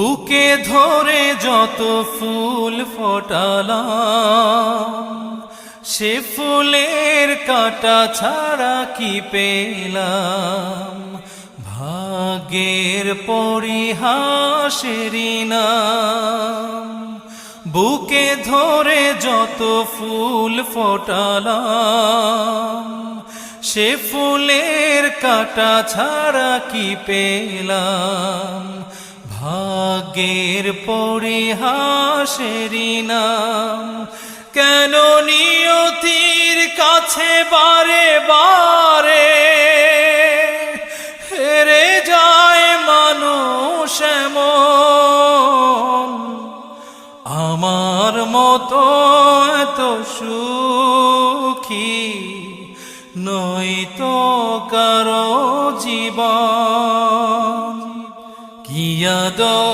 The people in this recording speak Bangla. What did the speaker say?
বুকে ধরে যত ফুল ফোটালাম, সে ফুলের কাঁটা ছাড়া কি পেলাম। ভাগ্যের পরিহাসেরই নাম। বুকে ধরে যত ফুল ফোটালাম, সে ফুলের কাঁটা ছাড়া কি পেলাম। ভাগ্যের পরিহাসেরই নাম। কেন নিয়তির কাছে বারে বারে হেরে যায় মানুষ এমন। আমার মতো এত সুখী নয়তো কারো জীবন। কি আদর